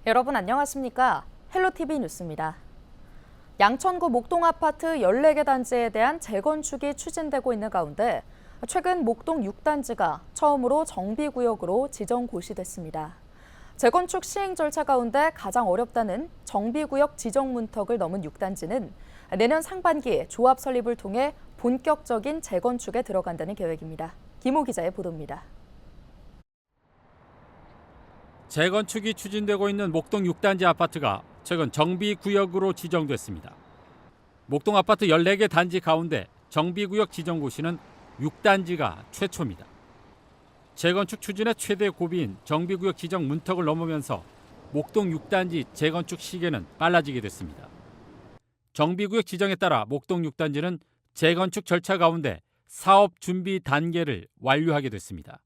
여러분 안녕하십니까? 헬로티비 뉴스입니다. 양천구 목동 아파트 14개 단지에 대한 재건축이 추진되고 있는 가운데 최근 목동 6단지가 처음으로 정비구역으로 지정 고시됐습니다. 재건축 시행 절차 가운데 가장 어렵다는 정비구역 지정 문턱을 넘은 6단지는 내년 상반기 조합 설립을 통해 본격적인 재건축에 들어간다는 계획입니다. 김호 기자의 보도입니다. 재건축이 추진되고 있는 목동 6단지 아파트가 최근 정비구역으로 지정됐습니다. 목동 아파트 14개 단지 가운데 정비구역 지정 고시는 6단지가 최초입니다. 재건축 추진의 최대 고비인 정비구역 지정 문턱을 넘으면서 목동 6단지 재건축 시기는 빨라지게 됐습니다. 정비구역 지정에 따라 목동 6단지는 재건축 절차 가운데 사업 준비 단계를 완료하게 됐습니다.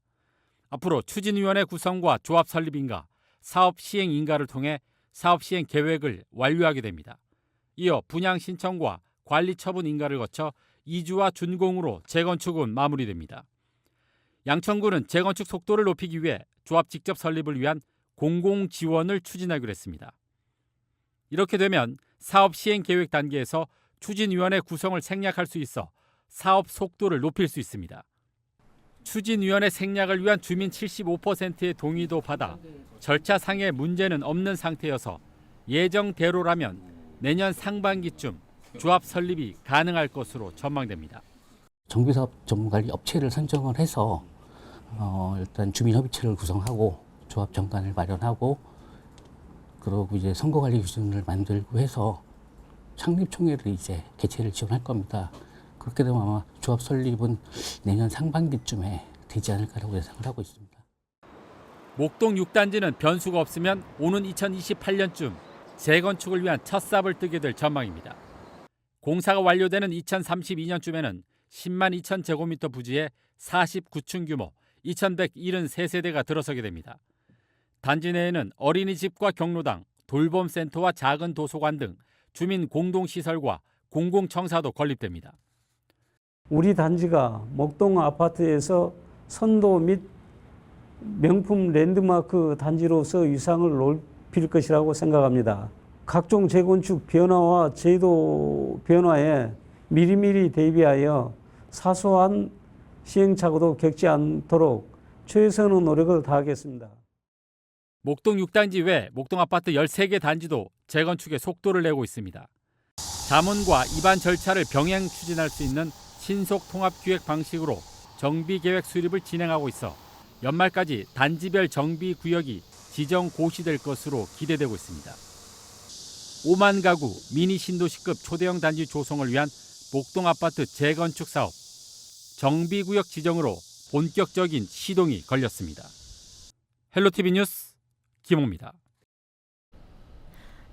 앞으로 추진위원회 구성과 조합 설립인가, 사업 시행 인가를 통해 사업 시행 계획을 완료하게 됩니다. 이어 분양 신청과 관리 처분 인가를 거쳐 이주와 준공으로 재건축은 마무리됩니다. 양천구는 재건축 속도를 높이기 위해 조합 직접 설립을 위한 공공 지원을 추진하기로 했습니다. 이렇게 되면 사업 시행 계획 단계에서 추진위원회 구성을 생략할 수 있어 사업 속도를 높일 수 있습니다. 추진위원회 생략을 위한 주민 75%의 동의도 받아 절차상의 문제는 없는 상태여서 예정대로라면 내년 상반기쯤 조합 설립이 가능할 것으로 전망됩니다. 정비사업 전문관리 업체를 선정을 해서 일단 주민협의체를 구성하고 조합 정관을 마련하고 그러고 이제 선거관리 규정을 만들고 해서 창립총회를 이제 개최를 지원할 겁니다. 그렇게 되면 아마 조합 설립은 내년 상반기쯤에 되지 않을까라고 예상을 하고 있습니다. 목동 6단지는 변수가 없으면 오는 2028년쯤 재건축을 위한 첫 삽을 뜨게 될 전망입니다. 공사가 완료되는 2032년쯤에는 10만 2천 제곱미터 부지에 49층 규모 2173세대가 들어서게 됩니다. 단지 내에는 어린이집과 경로당, 돌봄센터와 작은 도서관 등 주민 공동시설과 공공청사도 건립됩니다. 우리 단지가 목동 아파트에서 선도 및 명품 랜드마크 단지로서 위상을 높일 것이라고 생각합니다. 각종 재건축 변화와 제도 변화에 미리미리 대비하여 사소한 시행착오도 겪지 않도록 최선의 노력을 다하겠습니다. 목동 6단지 외 목동 아파트 13개 단지도 재건축에 속도를 내고 있습니다. 자문과 입안 절차를 병행 추진할 수 있는 신속 통합 기획 방식으로 정비 계획 수립을 진행하고 있어 연말까지 단지별 정비 구역이 지정 고시될 것으로 기대되고 있습니다. 5만 가구 미니 신도시급 초대형 단지 조성을 위한 목동 아파트 재건축 사업 정비 구역 지정으로 본격적인 시동이 걸렸습니다. 헬로티비 뉴스 김호입니다.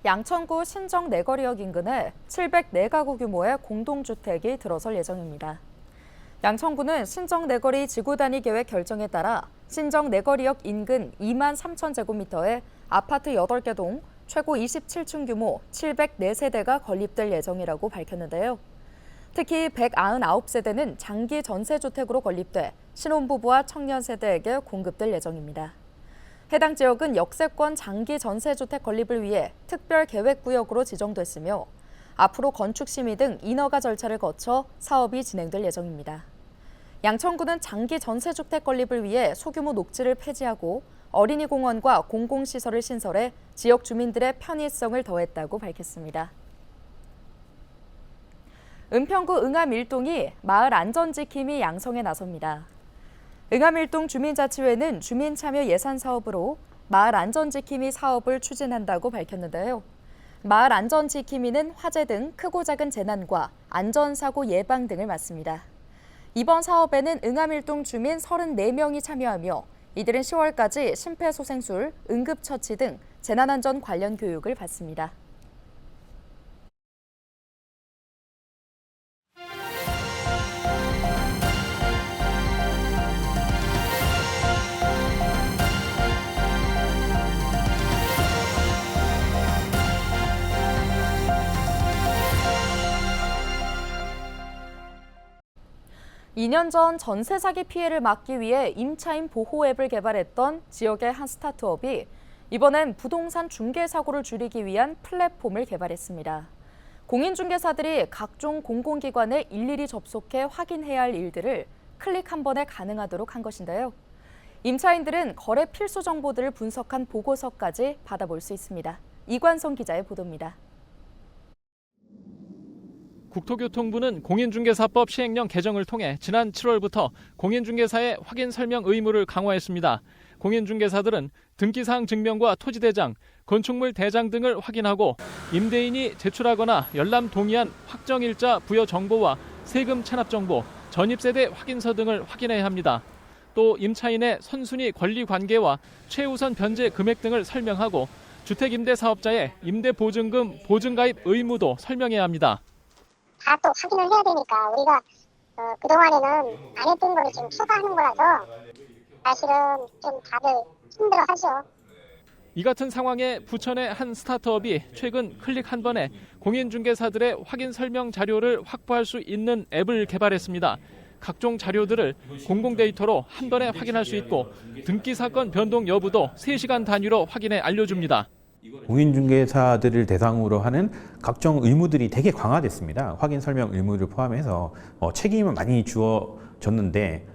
양천구 신정 내거리역 인근에 704가구 규모의 공동주택이 들어설 예정입니다. 양천구는 신정 내거리 지구 단위 계획 결정에 따라 신정 내거리역 인근 2만 3천 제곱미터의 아파트 8개 동 최고 27층 규모 704세대가 건립될 예정이라고 밝혔는데요. 특히 199세대는 장기 전세주택으로 건립돼 신혼부부와 청년 세대에게 공급될 예정입니다. 해당 지역은 역세권 장기 전세주택 건립을 위해 특별계획구역으로 지정됐으며 앞으로 건축심의 등 인허가 절차를 거쳐 사업이 진행될 예정입니다. 양천구는 장기 전세주택 건립을 위해 소규모 녹지를 폐지하고 어린이공원과 공공시설을 신설해 지역 주민들의 편의성을 더했다고 밝혔습니다. 은평구 응암일동이 마을 안전지킴이 양성에 나섭니다. 응암일동 주민자치회는 주민참여 예산 사업으로 마을 안전지킴이 사업을 추진한다고 밝혔는데요. 마을 안전지킴이는 화재 등 크고 작은 재난과 안전사고 예방 등을 맡습니다. 이번 사업에는 응암일동 주민 34명이 참여하며 이들은 10월까지 심폐소생술, 응급처치 등 재난안전 관련 교육을 받습니다. 이 년 전 전세 사기 피해를 막기 위해 임차인 보호 앱을 개발했던 지역의 한 스타트업이 이번엔 부동산 중개 사고를 줄이기 위한 플랫폼을 개발했습니다. 공인중개사들이 각종 공공기관에 일일이 접속해 확인해야 할 일들을 클릭 한 번에 가능하도록 한 것인데요. 임차인들은 거래 필수 정보들을 분석한 보고서까지 받아볼 수 있습니다. 이관성 기자의 보도입니다. 국토교통부는 공인중개사법 시행령 개정을 통해 지난 7월부터 공인중개사의 확인 설명 의무를 강화했습니다. 공인중개사들은 등기사항 증명과 토지대장, 건축물 대장 등을 확인하고 임대인이 제출하거나 열람 동의한 확정일자 부여 정보와 세금 체납 정보, 전입세대 확인서 등을 확인해야 합니다. 또 임차인의 선순위 권리 관계와 최우선 변제 금액 등을 설명하고 주택임대사업자의 임대보증금 보증가입 의무도 설명해야 합니다. 다 또 확인을 해야 되니까 우리가 그동안에는 안 했던 거를 지금 추가하는 거라서 사실은 좀 다들 힘들어하죠. 이 같은 상황에 부천의 한 스타트업이 최근 클릭 한 번에 공인중개사들의 확인 설명 자료를 확보할 수 있는 앱을 개발했습니다. 각종 자료들을 공공 데이터로 한 번에 확인할 수 있고 등기 사건 변동 여부도 3시간 단위로 확인해 알려줍니다. 공인중개사들을 대상으로 하는 각종 의무들이 되게 강화됐습니다. 확인 설명 의무를 포함해서 책임은 많이 주어졌는데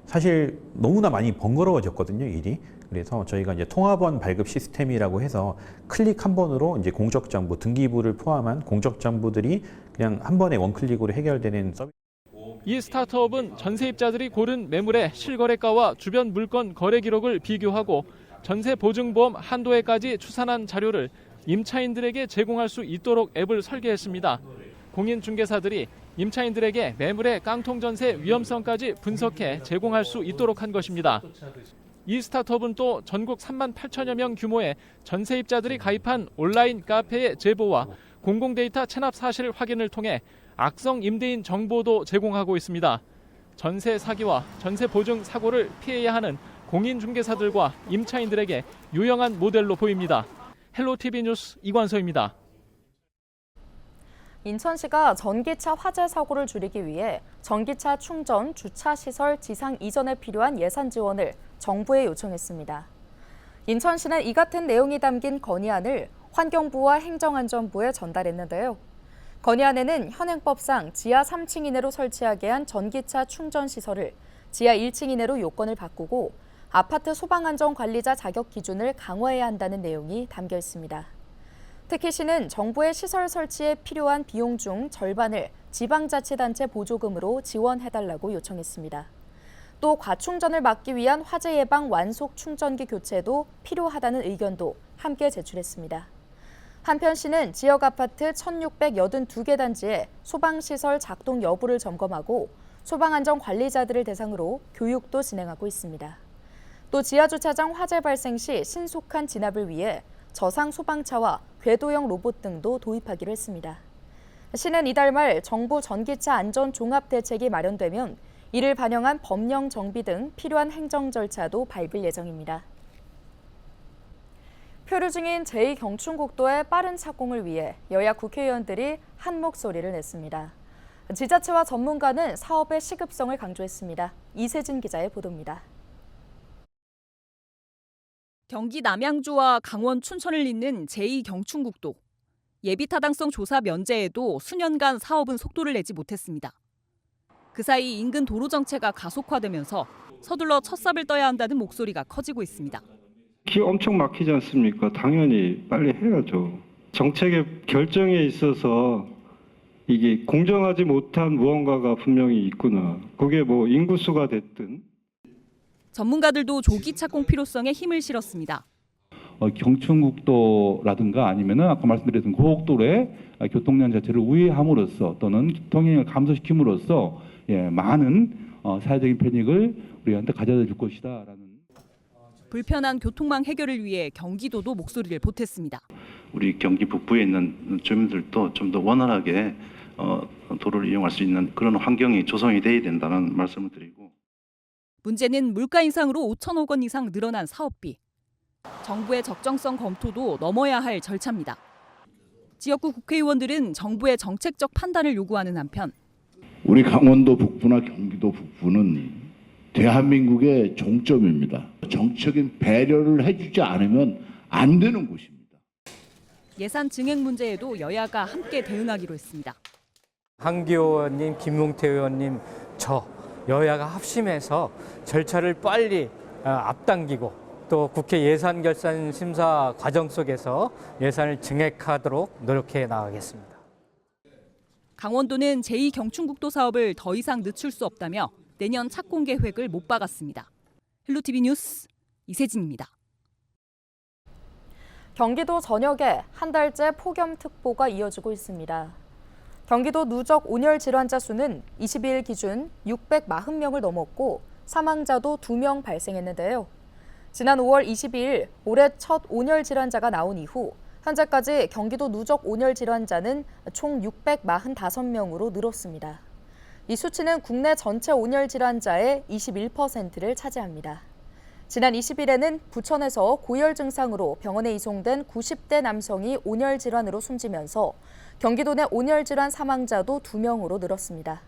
사실 너무나 많이 번거로워졌거든요, 일이. 그래서 저희가 이제 통합원 발급 시스템이라고 해서 클릭 한 번으로 이제 공적정보, 등기부를 포함한 공적정보들이 그냥 한 번에 원클릭으로 해결되는 서비스. 이 스타트업은 전세입자들이 고른 매물의 실거래가와 주변 물건 거래 기록을 비교하고 전세 보증보험 한도에까지 추산한 자료를 임차인들에게 제공할 수 있도록 앱을 설계했습니다. 공인중개사들이 임차인들에게 매물의 깡통전세 위험성까지 분석해 제공할 수 있도록 한 것입니다. 이 스타트업은 또 전국 3만 8천여 명 규모의 전세입자들이 가입한 온라인 카페의 제보와 공공데이터 체납 사실 확인을 통해 악성 임대인 정보도 제공하고 있습니다. 전세 사기와 전세 보증 사고를 피해야 하는 공인중개사들과 임차인들에게 유용한 모델로 보입니다. 헬로티비 뉴스 이관서입니다. 인천시가 전기차 화재 사고를 줄이기 위해 전기차 충전, 주차시설 지상 이전에 필요한 예산 지원을 정부에 요청했습니다. 인천시는 이 같은 내용이 담긴 건의안을 환경부와 행정안전부에 전달했는데요. 건의안에는 현행법상 지하 3층 이내로 설치하게 한 전기차 충전 시설을 지하 1층 이내로 요건을 바꾸고 아파트 소방안전관리자 자격 기준을 강화해야 한다는 내용이 담겨 있습니다. 특히 시는 정부의 시설 설치에 필요한 비용 중 절반을 지방자치단체 보조금으로 지원해달라고 요청했습니다. 또 과충전을 막기 위한 화재 예방 완속 충전기 교체도 필요하다는 의견도 함께 제출했습니다. 한편 시는 지역 아파트 1,682개 단지의 소방시설 작동 여부를 점검하고 소방안전관리자들을 대상으로 교육도 진행하고 있습니다. 또 지하주차장 화재 발생 시 신속한 진압을 위해 저상 소방차와 궤도형 로봇 등도 도입하기로 했습니다. 시는 이달 말 정부 전기차 안전 종합 대책이 마련되면 이를 반영한 법령 정비 등 필요한 행정 절차도 밟을 예정입니다. 표류 중인 제2경춘국도의 빠른 착공을 위해 여야 국회의원들이 한 목소리를 냈습니다. 지자체와 전문가는 사업의 시급성을 강조했습니다. 이세진 기자의 보도입니다. 경기 남양주와 강원 춘천을 잇는 제2경춘국도. 예비타당성 조사 면제에도 수년간 사업은 속도를 내지 못했습니다. 그 사이 인근 도로 정체가 가속화되면서 서둘러 첫삽을 떠야 한다는 목소리가 커지고 있습니다. 길 엄청 막히지 않습니까? 당연히 빨리 해야죠. 정책의 결정에 있어서 이게 공정하지 못한 무언가가 분명히 있구나. 그게 뭐 인구수가 됐든. 전문가들도 조기 착공 필요성에 힘을 실었습니다. 경춘국도라든가 아니면은 아까 말씀드렸던 고속도로의 교통량 자체를 우회함으로써 또는 통행을 감소시킴으로써 많은 사회적인 편익을 우리한테 가져다 줄 것이다라는. 불편한 교통망 해결을 위해 경기도도 목소리를 보탰습니다. 우리 경기 북부에 있는 주민들도 좀 더 원활하게 도로를 이용할 수 있는 그런 환경이 조성이 돼야 된다는 말씀을 드리고. 문제는 물가 인상으로 5천억 원 이상 늘어난 사업비. 정부의 적정성 검토도 넘어야 할 절차입니다. 지역구 국회의원들은 정부의 정책적 판단을 요구하는 한편 우리 강원도 북부나 경기도 북부는 대한민국의 종점입니다. 정책적인 배려를 해주지 않으면 안 되는 곳입니다. 예산 증액 문제에도 여야가 함께 대응하기로 했습니다. 한기호 의원님, 김용태 의원님, 저 여야가 합심해서 절차를 빨리 앞당기고 또 국회 예산결산심사 과정 속에서 예산을 증액하도록 노력해 나가겠습니다. 강원도는 제2경춘국도 사업을 더 이상 늦출 수 없다며 내년 착공 계획을 못 박았습니다. 헬로티비 뉴스 이세진입니다. 경기도 전역에 한 달째 폭염특보가 이어지고 있습니다. 경기도 누적 온열 질환자 수는 22일 기준 640명을 넘었고 사망자도 2명 발생했는데요. 지난 5월 22일 올해 첫 온열 질환자가 나온 이후 현재까지 경기도 누적 온열 질환자는 총 645명으로 늘었습니다. 이 수치는 국내 전체 온열 질환자의 21%를 차지합니다. 지난 20일에는 부천에서 고열 증상으로 병원에 이송된 90대 남성이 온열 질환으로 숨지면서 경기도 내 온열 질환 사망자도 2명으로 늘었습니다.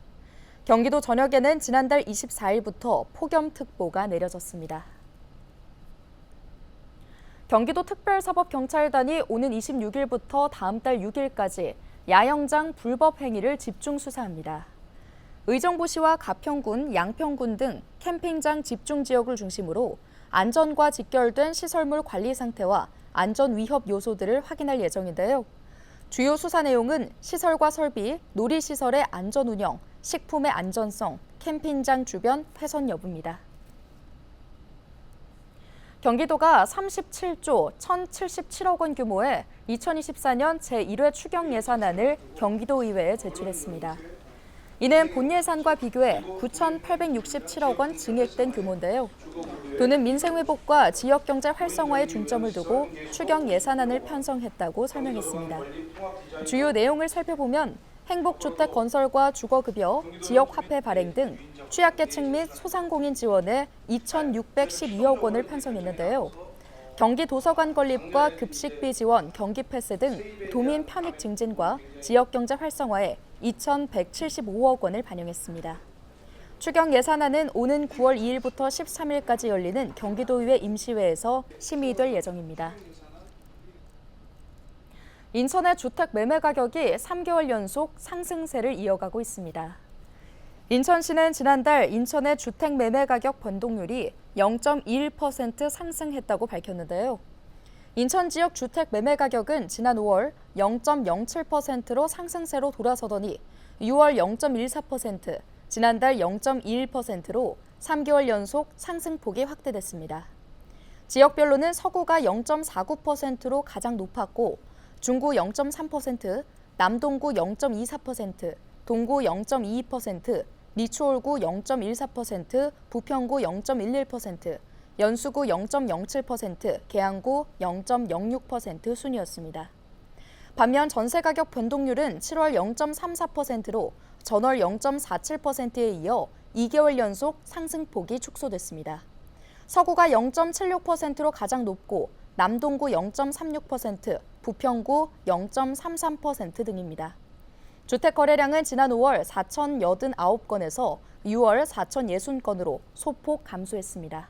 경기도 전역에는 지난달 24일부터 폭염특보가 내려졌습니다. 경기도 특별사법경찰단이 오는 26일부터 다음 달 6일까지 야영장 불법 행위를 집중 수사합니다. 의정부시와 가평군, 양평군 등 캠핑장 집중지역을 중심으로 안전과 직결된 시설물 관리 상태와 안전 위협 요소들을 확인할 예정인데요. 주요 수사 내용은 시설과 설비, 놀이시설의 안전 운영, 식품의 안전성, 캠핑장 주변 훼손 여부입니다. 경기도가 37조 1,077억 원 규모의 2024년 제1회 추경 예산안을 경기도의회에 제출했습니다. 이는 본 예산과 비교해 9,867억 원 증액된 규모인데요. 도는 민생회복과 지역경제 활성화에 중점을 두고 추경 예산안을 편성했다고 설명했습니다. 주요 내용을 살펴보면 행복주택 건설과 주거급여, 지역화폐 발행 등 취약계층 및 소상공인 지원에 2,612억 원을 편성했는데요. 경기도서관 건립과 급식비 지원, 경기패스 등 도민 편익 증진과 지역경제 활성화에 2,175억 원을 반영했습니다. 추경 예산안은 오는 9월 2일부터 13일까지 열리는 경기도의회 임시회에서 심의될 예정입니다. 인천의 주택 매매 가격이 3개월 연속 상승세를 이어가고 있습니다. 인천시는 지난달 인천의 주택 매매 가격 변동률이 0.21% 상승했다고 밝혔는데요. 인천 지역 주택 매매 가격은 지난 5월 0.07%로 상승세로 돌아서더니 6월 0.14%, 지난달 0.21%로 3개월 연속 상승폭이 확대됐습니다. 지역별로는 서구가 0.49%로 가장 높았고 중구 0.3%, 남동구 0.24%, 동구 0.22%, 리추홀구 0.14%, 부평구 0.11%, 연수구 0.07%, 계양구 0.06% 순이었습니다. 반면 전세가격 변동률은 7월 0.34%로 전월 0.47%에 이어 2개월 연속 상승폭이 축소됐습니다. 서구가 0.76%로 가장 높고 남동구 0.36%, 부평구 0.33% 등입니다. 주택 거래량은 지난 5월 4,089건에서 6월 4,060건으로 소폭 감소했습니다.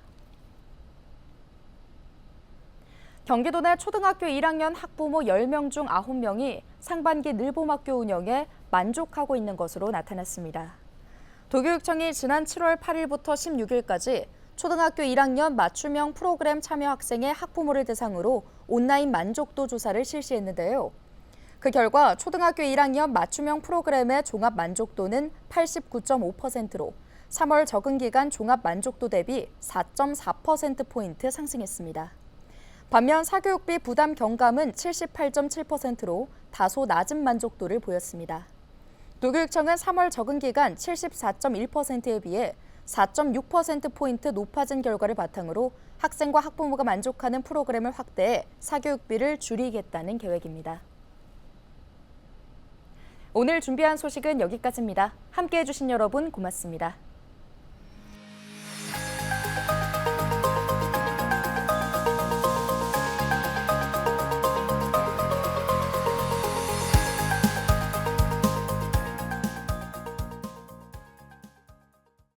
경기도 내 초등학교 1학년 학부모 10명 중 9명이 상반기 늘봄학교 운영에 만족하고 있는 것으로 나타났습니다. 도교육청이 지난 7월 8일부터 16일까지 초등학교 1학년 맞춤형 프로그램 참여 학생의 학부모를 대상으로 온라인 만족도 조사를 실시했는데요. 그 결과 초등학교 1학년 맞춤형 프로그램의 종합 만족도는 89.5%로 3월 적응 기간 종합 만족도 대비 4.4%포인트 상승했습니다. 반면 사교육비 부담 경감은 78.7%로 다소 낮은 만족도를 보였습니다. 도교육청은 3월 적응 기간 74.1%에 비해 4.6%포인트 높아진 결과를 바탕으로 학생과 학부모가 만족하는 프로그램을 확대해 사교육비를 줄이겠다는 계획입니다. 오늘 준비한 소식은 여기까지입니다. 함께해 주신 여러분 고맙습니다.